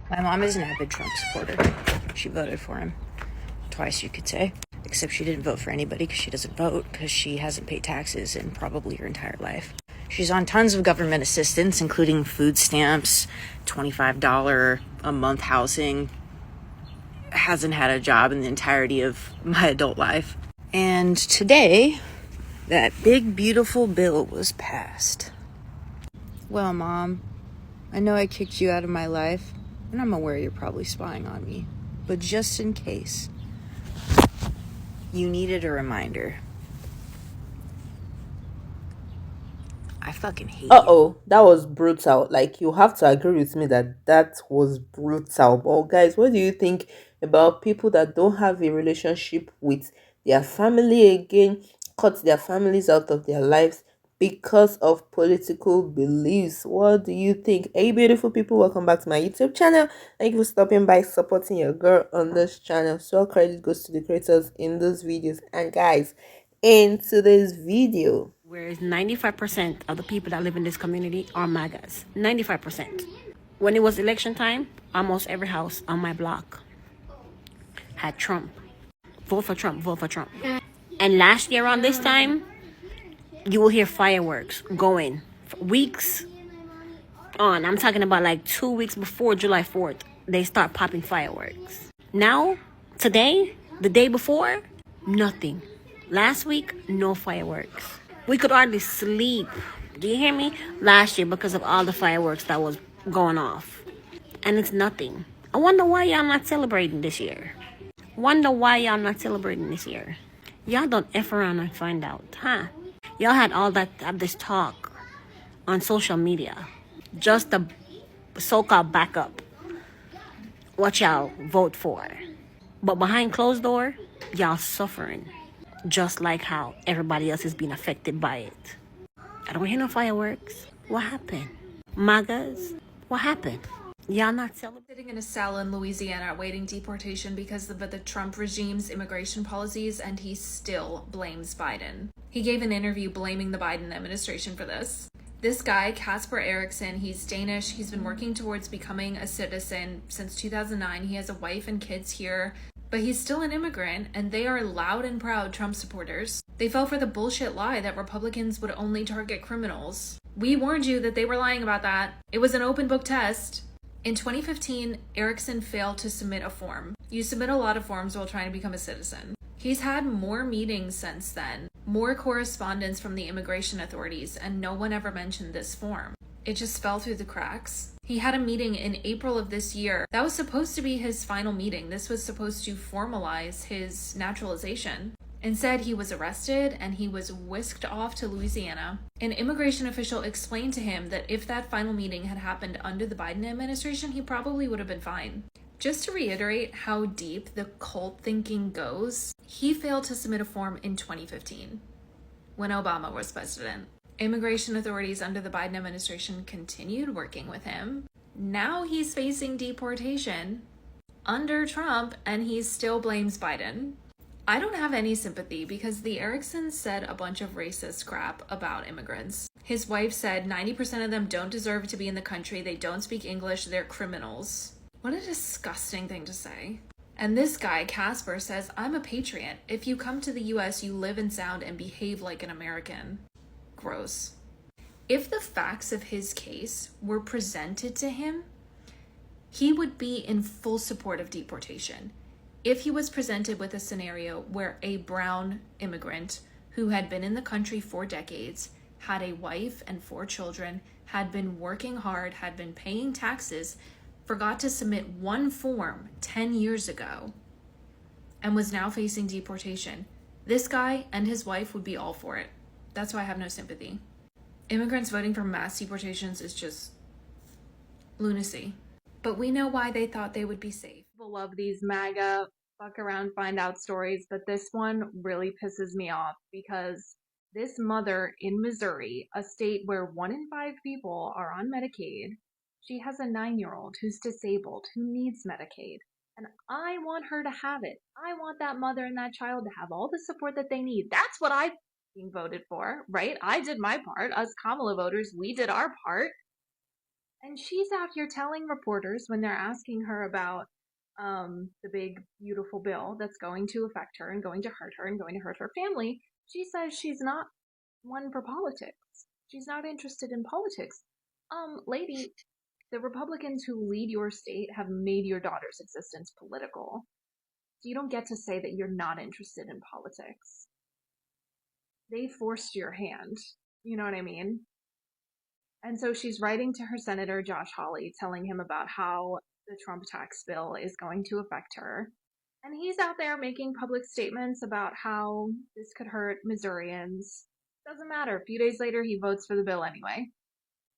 My mom is an avid Trump supporter. She voted for him twice, you could say. Except she didn't vote for anybody because she doesn't vote because she hasn't paid taxes in probably her entire life. She's on tons of government assistance, including food stamps, $25 a month housing. Hasn't had a job in the entirety of my adult life. And today, that big, beautiful bill was passed. Well, Mom, I know I kicked you out of my life, and I'm aware you're probably spying on me. But just in case, you needed a reminder. I fucking hate you. Oh, that was brutal. Like, you have to agree with me that that was brutal. But, guys, what do you think about people that don't have a relationship with their family again, cut their families out of their lives because of political beliefs? What do you think? Hey, beautiful people, welcome back to my YouTube channel. Thank you for stopping by, supporting your girl on this channel. So, credit goes to the creators in those videos. And, guys, in today's video, Whereas 95% of the people that live in this community are MAGAs. 95%. When it was election time, almost every house on my block had Trump. Vote for Trump, vote for Trump. And last year around this time, you will hear fireworks going for weeks on. I'm talking about like 2 weeks before July 4th, they start popping fireworks. Now, today, the day before, nothing. Last week, no fireworks. We could hardly sleep. Do you hear me? Last year because of all the fireworks that was going off. And it's nothing. I wonder why y'all not celebrating this year. Wonder why y'all not celebrating this year. Y'all don't F around and find out, huh? Y'all had all that this talk on social media. Just the so-called backup. What y'all vote for. But behind closed door, y'all suffering. Just like how everybody else is being affected by it. I don't hear no fireworks. What happened? MAGAs? What happened? Y'all not celebrating? Sitting in a cell in Louisiana awaiting deportation because of the Trump regime's immigration policies, and he still blames Biden. He gave an interview blaming the Biden administration for this. This guy, Casper Erickson, he's Danish. He's been working towards becoming a citizen since 2009. He has a wife and kids here, but he's still an immigrant, and they are loud and proud Trump supporters. They fell for the bullshit lie that Republicans would only target criminals. We warned you that they were lying about that. It was an open book test. In 2015, Erickson failed to submit a form. You submit a lot of forms while trying to become a citizen. He's had more meetings since then, more correspondence from the immigration authorities, and no one ever mentioned this form. It just fell through the cracks. He had a meeting in April of this year. That was supposed to be his final meeting. This was supposed to formalize his naturalization. Instead, he was arrested and he was whisked off to Louisiana. An immigration official explained to him that if that final meeting had happened under the Biden administration, he probably would have been fine. Just to reiterate how deep the cult thinking goes, he failed to submit a form in 2015 when Obama was president. Immigration authorities under the Biden administration continued working with him. Now he's facing deportation under Trump, and he still blames Biden. I don't have any sympathy because the Ericksons said a bunch of racist crap about immigrants. His wife said 90% of them don't deserve to be in the country. They don't speak English. They're criminals. What a disgusting thing to say. And this guy, Casper, says, I'm a patriot. If you come to the US, you live in sound and behave like an American. Gross. If the facts of his case were presented to him, he would be in full support of deportation. If he was presented with a scenario where a brown immigrant who had been in the country for decades, had a wife and 4 children, had been working hard, had been paying taxes, forgot to submit one form 10 years ago, and was now facing deportation, this guy and his wife would be all for it. That's why I have no sympathy. Immigrants voting for mass deportations is just lunacy. But we know why they thought they would be safe. People love these MAGA fuck around, find out stories, but this one really pisses me off because this mother in Missouri, a state where 1 in 5 people are on Medicaid, she has a 9-year-old who's disabled, who needs Medicaid. And I want her to have it. I want that mother and that child to have all the support that they need. That's what I being voted for, right? I did my part. Us Kamala voters, we did our part. And she's out here telling reporters when they're asking her about the big, beautiful bill that's going to affect her and going to hurt her and going to hurt her family, she says she's not one for politics. She's not interested in politics. Lady, the Republicans who lead your state have made your daughter's existence political. So you don't get to say that you're not interested in politics. They forced your hand. You know what I mean? And so she's writing to her Senator Josh Hawley, telling him about how the Trump tax bill is going to affect her. And he's out there making public statements about how this could hurt Missourians. Doesn't matter. A few days later, he votes for the bill anyway.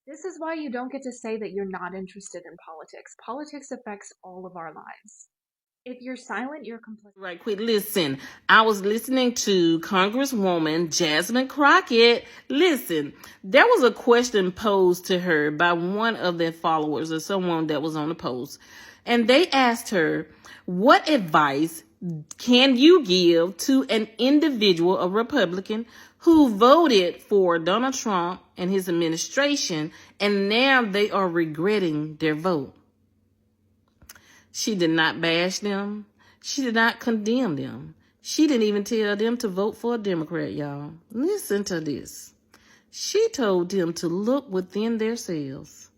This is why you don't get to say that you're not interested in politics. Politics affects all of our lives. If you're silent, you're complicit. Right quick, listen. I was listening to Congresswoman Jasmine Crockett. Listen, there was a question posed to her by one of their followers or someone that was on the post. And they asked her, what advice can you give to an individual, a Republican, who voted for Donald Trump and his administration, and now they are regretting their vote? She did not bash them. She did not condemn them. She didn't even tell them to vote for a Democrat, y'all. Listen to this. She told them to look within themselves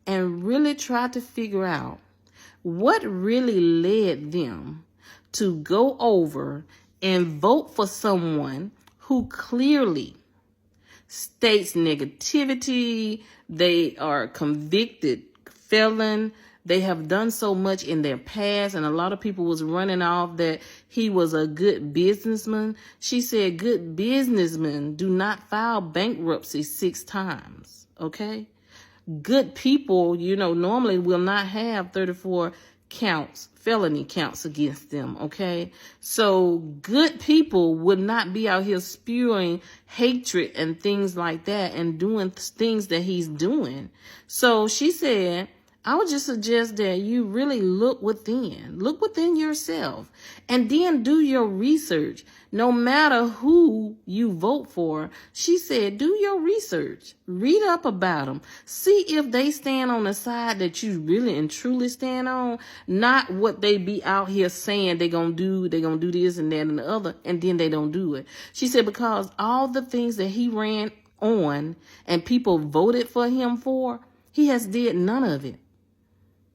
and really try to figure out what really led them to go over and vote for someone who clearly states negativity. They are convicted felon. They have done so much in their past, and a lot of people was running off that he was a good businessman. She said good businessmen do not file bankruptcy 6 times, okay? Good people, normally will not have 34 felony counts against them, okay? So good people would not be out here spewing hatred and things like that and doing things that he's doing. So she said, I would just suggest that you really look within yourself, and then do your research. No matter who you vote for, she said, do your research, read up about them, see if they stand on the side that you really and truly stand on, not what they be out here saying they're going to do this and that and the other, and then they don't do it. She said, because all the things that he ran on and people voted for him for, he has did none of it.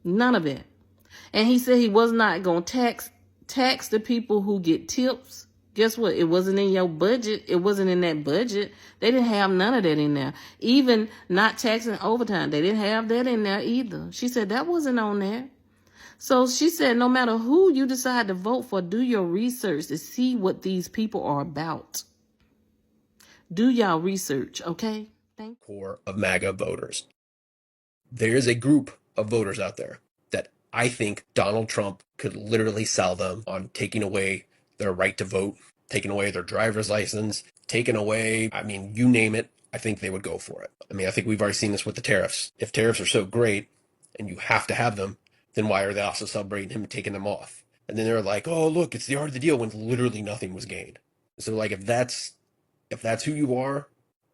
None of it. And he said he was not going to tax the people who get tips. Guess what? It wasn't in your budget. It wasn't in that budget. They didn't have none of that in there. Even not taxing overtime. They didn't have that in there either. She said that wasn't on there. So she said no matter who you decide to vote for, do your research to see what these people are about. Do y'all research, okay? Thank you. Core of MAGA voters. There is a group of voters out there that I think Donald Trump could literally sell them on taking away their right to vote, taking away their driver's license, taking away, you name it. I think they would go for it. I think we've already seen this with the tariffs. If tariffs are so great and you have to have them, then why are they also celebrating him taking them off? And then they're like, oh, look, it's the art of the deal, when literally nothing was gained. So if that's who you are,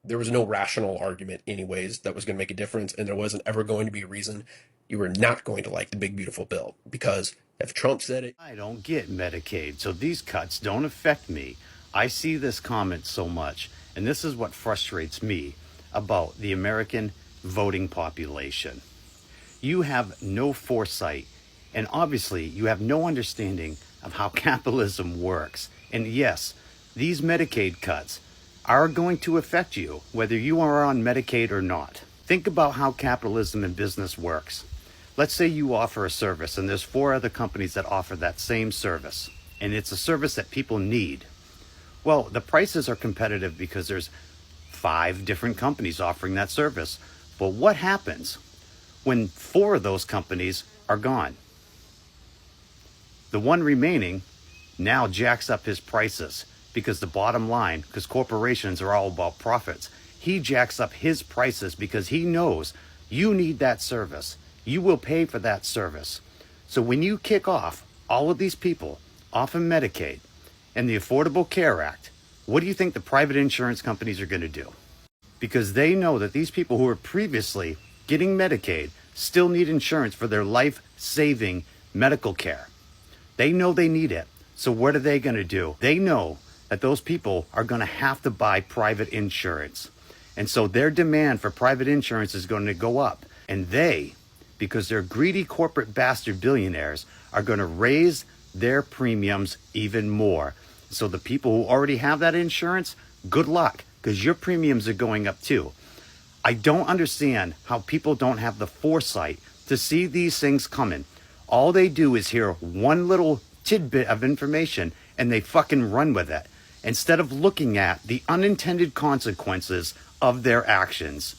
there was no rational argument anyways that was going to make a difference, and there wasn't ever going to be a reason you were not going to like the big beautiful bill, because if Trump said it. I don't get Medicaid, so these cuts don't affect me. I see this comment so much, and this is what frustrates me about the American voting population. You have no foresight, and obviously you have no understanding of how capitalism works. And yes, these Medicaid cuts are going to affect you, whether you are on Medicaid or not. Think about how capitalism and business works. Let's say you offer a service and there's 4 other companies that offer that same service, and it's a service that people need. Well, the prices are competitive because there's 5 different companies offering that service. But what happens when 4 of those companies are gone? The one remaining now jacks up his prices. Because the bottom line, because corporations are all about profits, he jacks up his prices because he knows you need that service. You will pay for that service. So when you kick off all of these people off of Medicaid and the Affordable Care Act, what do you think the private insurance companies are going to do? Because they know that these people who were previously getting Medicaid still need insurance for their life-saving medical care. They know they need it. So what are they going to do? They know that those people are going to have to buy private insurance. And so their demand for private insurance is going to go up. And they, because they're greedy corporate bastard billionaires, are going to raise their premiums even more. So the people who already have that insurance, good luck, because your premiums are going up too. I don't understand how people don't have the foresight to see these things coming. All they do is hear one little tidbit of information and they fucking run with it, instead of looking at the unintended consequences of their actions.